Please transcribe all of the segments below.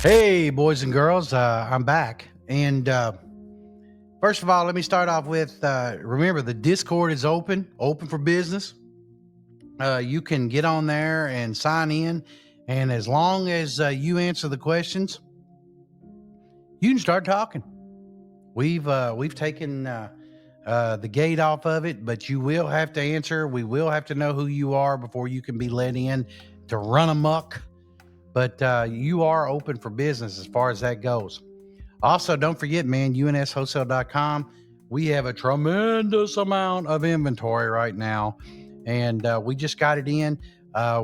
Hey, boys and girls, I'm back. And first of all, let me start off with remember the Discord is open for business. You can get on there and sign in. And as long as you answer the questions, you can start talking. We've taken the gate off of it, but you will have to answer. We will have to know who you are before you can be let in to run amok. But you are open for business as far as that goes. Also, don't forget, man, unswholesale.com. We have a tremendous amount of inventory right now, and we just got it in.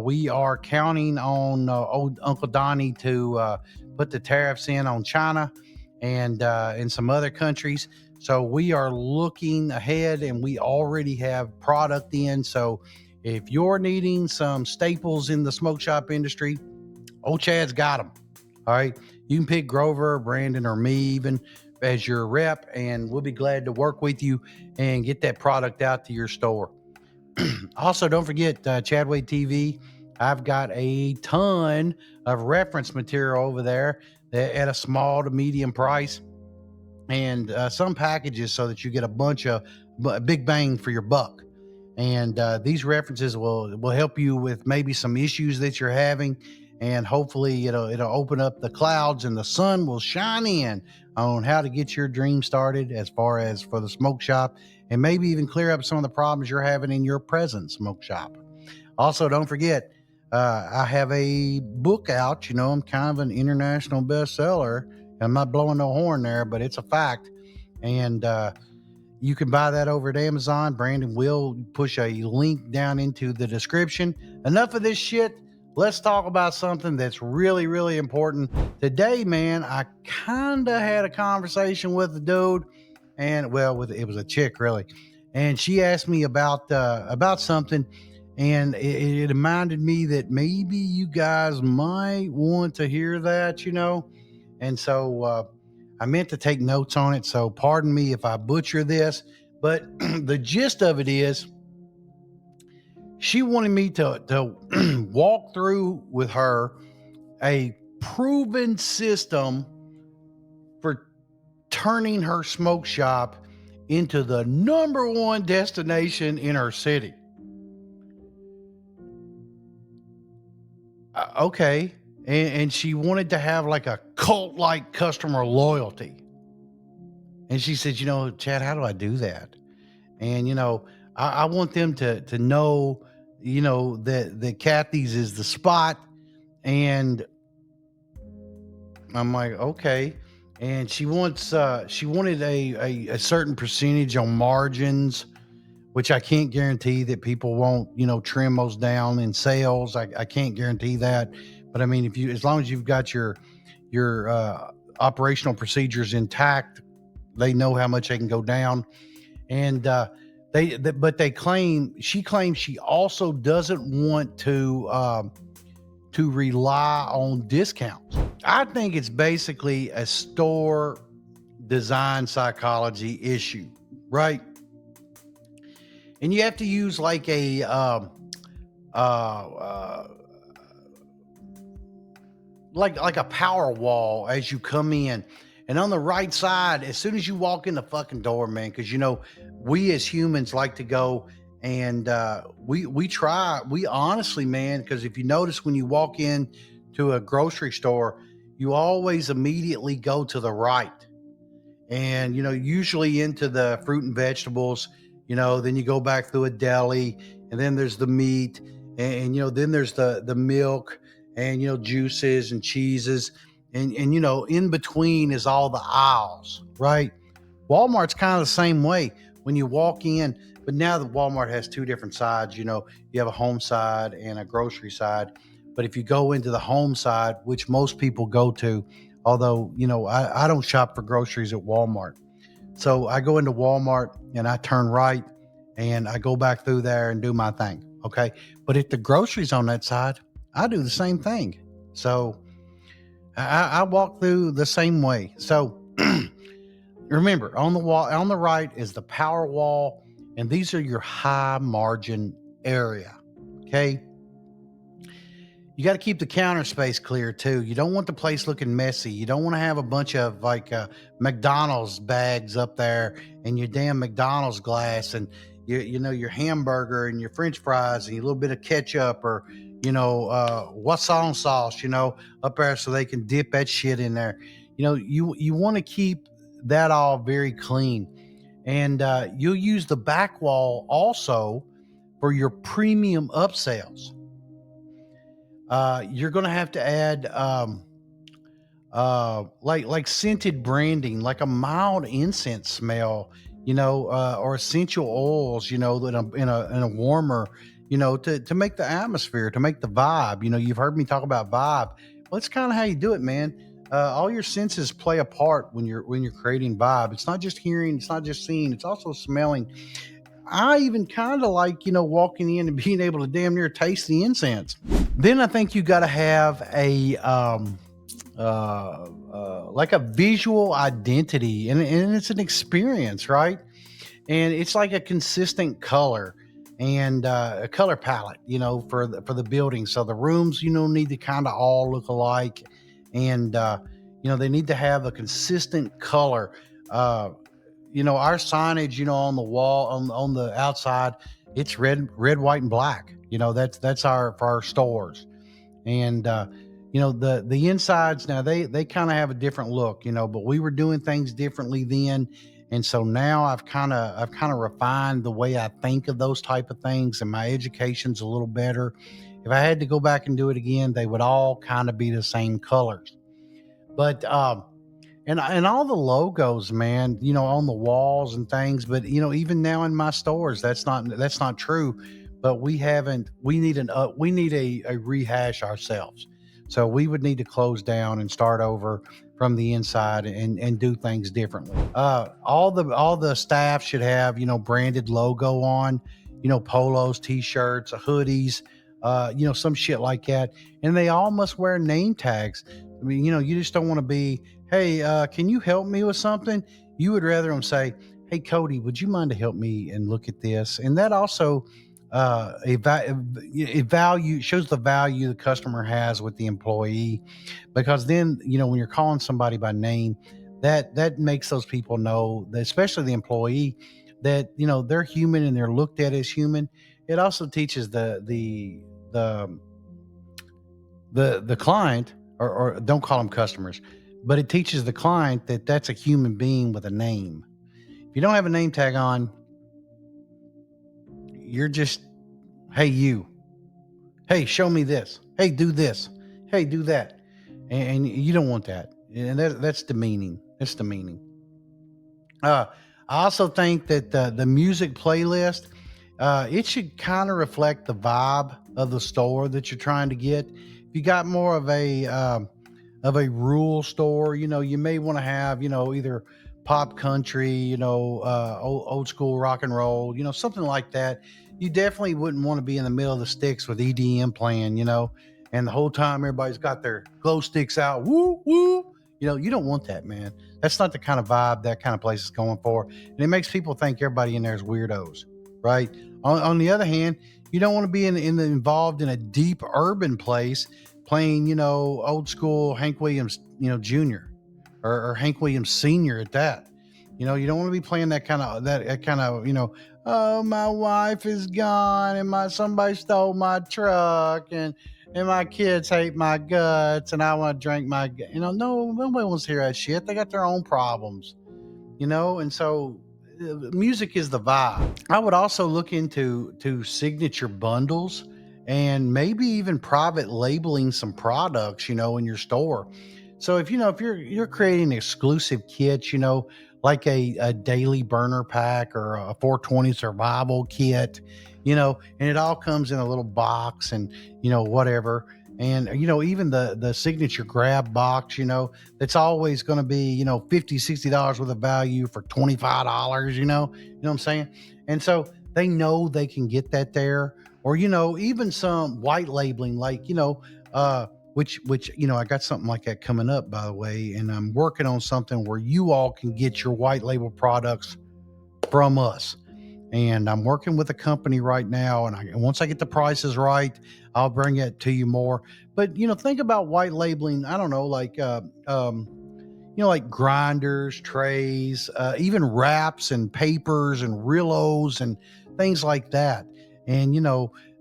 We are counting on old Uncle Donnie to put the tariffs in on China and some other countries. So we are looking ahead, and we already have product in. So if you're needing some staples in the smoke shop industry, old Chad's got them. All right. You can pick Grover, Brandon, or me even as your rep, and we'll be glad to work with you and get that product out to your store. Also, don't forget Chadway TV. I've got a ton of reference material over there at a small to medium price and some packages so that you get a bunch of big bang for your buck. And these references will help you with maybe some issues that you're having, and hopefully it'll open up the clouds and the sun will shine in on how to get your dream started as far as for the smoke shop, and maybe even clear up some of the problems you're having in your present smoke shop. Also, don't forget, I have a book out. I'm kind of an international bestseller. I'm not blowing no horn there, but it's a fact. And you can buy that over at Amazon. Brandon will push a link down into the description. Enough of this shit. Let's talk about something that's really, really important. Today, man, I kind of had a conversation with a dude, and it was a chick, really. And she asked me about something, and it reminded me that maybe you guys might want to hear that. And so I meant to take notes on it, so pardon me if I butcher this, but the gist of it is she wanted me to walk through with her a proven system for turning her smoke shop into the number one destination in her city. Okay. And she wanted to have like a cult like customer loyalty. And she said, Chad, how do I do that? And, I want them to know, that Kathy's is the spot. And I'm like, okay. And she wanted a certain percentage on margins, which I can't guarantee that people won't, trim those down in sales. I can't guarantee that. But I mean, as long as you've got your operational procedures intact, they know how much they can go down. And but she claims she also doesn't want to rely on discounts. I think it's basically a store design psychology issue, right? And you have to use like a like a power wall as you come in. And on the right side, as soon as you walk in the fucking door, man, because we as humans like to go and we honestly, man, because if you notice when you walk in to a grocery store, you always immediately go to the right. And usually into the fruit and vegetables, then you go back through a deli, and then there's the meat, and then there's the milk, and juices and cheeses, and in between is all the aisles, right? Walmart's kind of the same way when you walk in, but now the Walmart has two different sides. You have a home side and a grocery side. But if you go into the home side, which most people go to, although I don't shop for groceries at Walmart, so I go into Walmart and I turn right and I go back through there and do my thing. Okay. But if the groceries on that side, I do the same thing. So I walk through the same way. So remember, on the wall, on the right is the power wall, and these are your high margin area. Okay. You got to keep the counter space clear too. You don't want the place looking messy. You don't want to have a bunch of like McDonald's bags up there and your damn McDonald's glass and your hamburger and your French fries and a little bit of ketchup or what's on sauce up there so they can dip that shit in there. You want to keep that all very clean, and you'll use the back wall also for your premium upsells. You're going to have to add like scented branding, like a mild incense smell, or essential oils, that in a warmer, to make the atmosphere, to make the vibe. You've heard me talk about vibe. Well, that's kind of how you do it, man. All your senses play a part when you're creating vibe. It's not just hearing, it's not just seeing, it's also smelling. I even kind of like, walking in and being able to damn near taste the incense. Then I think you got to have a like a visual identity, and it's an experience, right? And it's like a consistent color and a color palette, for the building. So the rooms, need to kind of all look alike, and they need to have a consistent color. Our signage, on the wall, on the outside, it's red, white, and black. That's our for our stores. And the insides now, they kind of have a different look, but we were doing things differently then, and so now I've kind of refined the way I think of those type of things, and my education's a little better. If I had to go back and do it again, they would all kind of be the same colors. But and all the logos, man, on the walls and things. But even now in my stores, that's not true. But we need a rehash ourselves. So we would need to close down and start over from the inside and do things differently. All the staff should have branded logo on, polos, t-shirts, hoodies, some shit like that, and they all must wear name tags. I mean, you just don't want to be, hey, can you help me with something? You would rather them say, hey, Cody, would you mind to help me and look at this? And that also shows the value the customer has with the employee, because then, when you're calling somebody by name, that makes those people know, that, especially the employee, that, they're human and they're looked at as human. It also teaches the the client, or don't call them customers, but it teaches the client that that's a human being with a name. If you don't have a name tag on, you're just, hey, you, hey, show me this, hey, do this, hey, do that, and you don't want that, and that's demeaning. That's demeaning. uh I also think that the music playlist, it should kind of reflect the vibe of the store that you're trying to get. If you got more of a rural store, you may want to have, either pop country, old school rock and roll, something like that. You definitely wouldn't want to be in the middle of the sticks with EDM playing, and the whole time everybody's got their glow sticks out. Woo, woo. You don't want that, man. That's not the kind of vibe that kind of place is going for. And it makes people think everybody in there is weirdos, right? On the other hand, you don't want to be involved in a deep urban place playing, old school Hank Williams, Jr. or Hank Williams Sr. at that. You don't want to be playing that kind of, oh, my wife is gone and my somebody stole my truck and my kids hate my guts and I want to drink no, nobody wants to hear that shit. They got their own problems, and so music is the vibe. I would also look into signature bundles and maybe even private labeling some products, in your store. So if you're creating exclusive kits, like a daily burner pack or a 420 survival kit, and it all comes in a little box and whatever. And even the signature grab box, that's always going to be, 50 $60 worth of value for $25, what I'm saying? And so they know they can get that there. Or even some white labeling, like which I got something like that coming up, by the way, and I'm working on something where you all can get your white label products from us. And I'm working with a company right now, and once I get the prices right, I'll bring it to you more. But think about white labeling. I don't know, like like grinders, trays, even wraps and papers and Rillos and things like that. And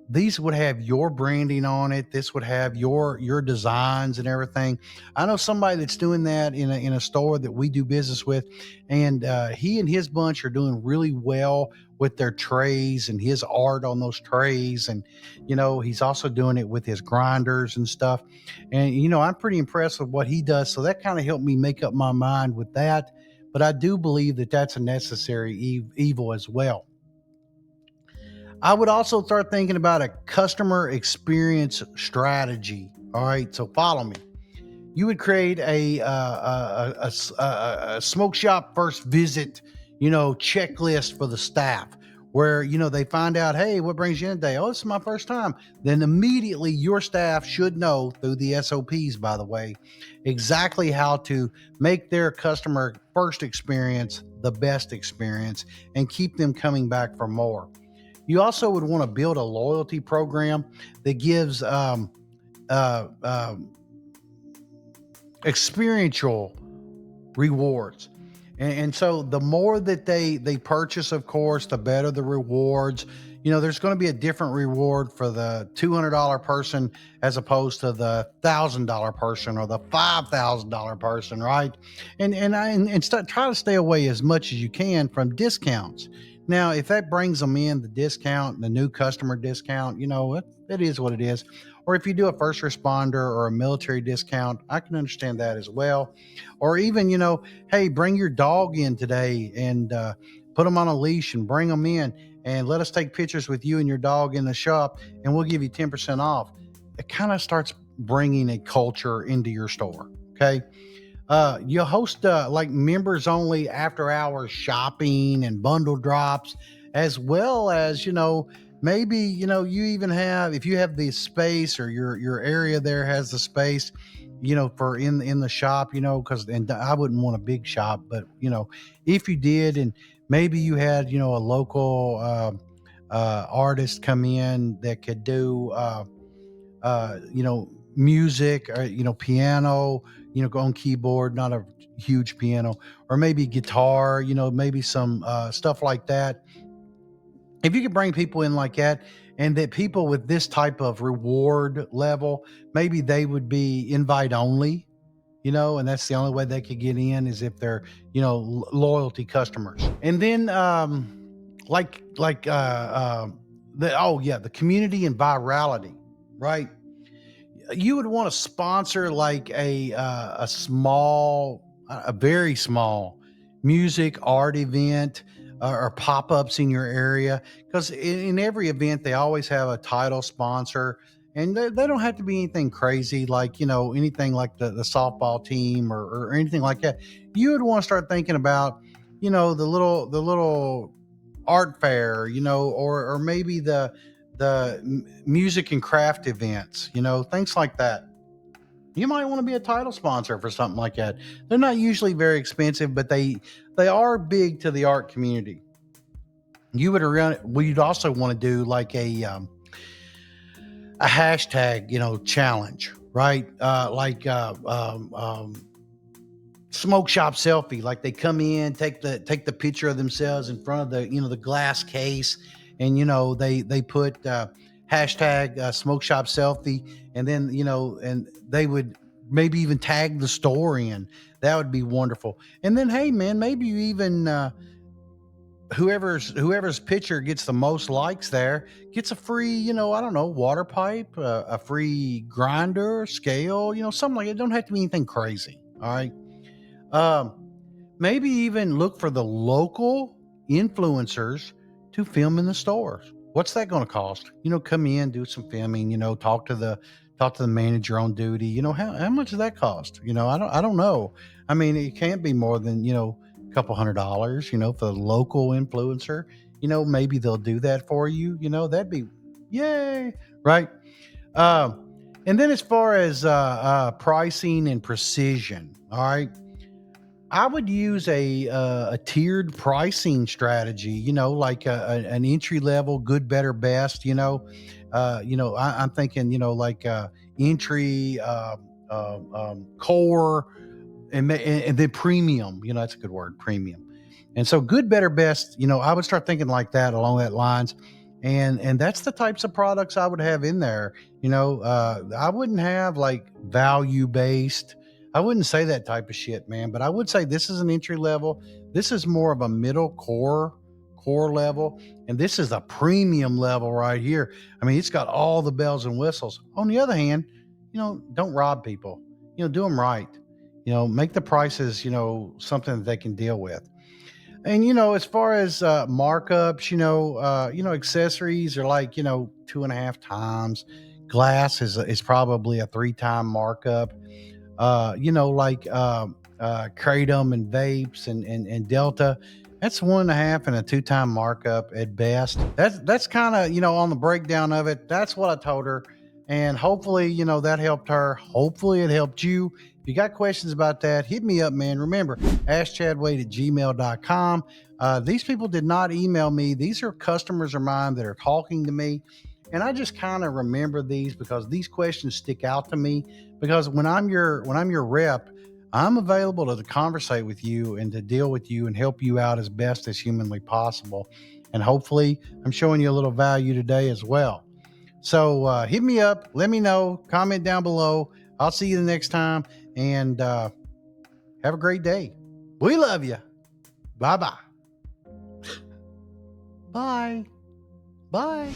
these would have your branding on it. This would have your designs and everything. I know somebody that's doing that in a store that we do business with, and he and his bunch are doing really well with their trays and his art on those trays. And he's also doing it with his grinders and stuff. And I'm pretty impressed with what he does. So that kind of helped me make up my mind with that. But I do believe that that's a necessary evil as well. I would also start thinking about a customer experience strategy. All right, so follow me. You would create a smoke shop first visit, checklist for the staff, where they find out, hey, what brings you in today? Oh, this is my first time. Then immediately your staff should know through the SOPs, by the way, exactly how to make their customer first experience the best experience and keep them coming back for more. You also would want to build a loyalty program that gives uh, um, experiential rewards. And so the more that they purchase, of course, the better the rewards. There's going to be a different reward for the $200 person as opposed to the $1,000 person or the $5,000 person, right? Try to stay away as much as you can from discounts. Now, if that brings them in, the discount, the new customer discount, it is what it is. Or if you do a first responder or a military discount, I can understand that as well. Or even, hey, bring your dog in today and put them on a leash and bring them in and let us take pictures with you and your dog in the shop and we'll give you 10% off. It kind of starts bringing a culture into your store. Okay. You host like members only after hours shopping and bundle drops, as well as maybe you even have, if you have the space or your area there has the space, for in the shop, because and I wouldn't want a big shop, but if you did, and maybe you had a local artist come in that could do music, or piano, go on keyboard, not a huge piano, or maybe guitar, maybe some stuff like that. If you could bring people in like that, and that people with this type of reward level, maybe they would be invite only, and that's the only way they could get in is if they're loyalty customers. And then like the oh yeah, the community and virality, right? You would want to sponsor like a small, a very small music art event, or pop-ups in your area, because in every event they always have a title sponsor, and they don't have to be anything crazy, like anything like the softball team, or anything like that. You would want to start thinking about the little art fair, or maybe the music and craft events, things like that. You might want to be a title sponsor for something like that. They're not usually very expensive, but they are big to the art community. You would around. We'd also want to do like a hashtag, challenge, right? Smoke shop selfie. Like they come in, take the picture of themselves in front of the glass case, and they put hashtag smoke shop selfie, and then and they would maybe even tag the store in. That would be wonderful. And then hey man, maybe you even whoever's picture gets the most likes there gets a free, I don't know, water pipe, a free grinder, scale, something like it. Don't have to be anything crazy. All right. um Maybe even look for the local influencers to film in the stores. What's that going to cost? Come in, do some filming, talk to the manager on duty. How much does that cost? I don't know. I mean, it can't be more than, a couple $100, for the local influencer. Maybe they'll do that for you. That'd be yay, right? Um, and then as far as pricing and precision, all right, I would use a tiered pricing strategy, like an entry level, good, better, best. I'm thinking, like entry, core, and then premium. That's a good word, premium. And so good, better, best, I would start thinking like that along that lines. And that's the types of products I would have in there. I wouldn't have like value based. I wouldn't say that type of shit, man, but I would say this is an entry level. This is more of a middle core level, and this is a premium level right here. I mean, it's got all the bells and whistles. On the other hand, don't rob people. Do them right. Make the prices, something that they can deal with. And as far as markups, accessories are like 2.5 times. Glass is probably a 3-time markup. Like kratom and vapes and delta. That's 1.5 and a 2-time markup at best. That's kind of on the breakdown of it. That's what I told her, and hopefully that helped her. Hopefully it helped you. If you got questions about that, hit me up, man. Remember, askchadwade@gmail.com. These people did not email me. These are customers of mine that are talking to me. And I just kind of remember these because these questions stick out to me. Because when I'm your rep, I'm available to conversate with you and to deal with you and help you out as best as humanly possible. And hopefully, I'm showing you a little value today as well. So hit me up, let me know, comment down below. I'll see you the next time, and have a great day. We love you. Bye-bye. Bye. Bye.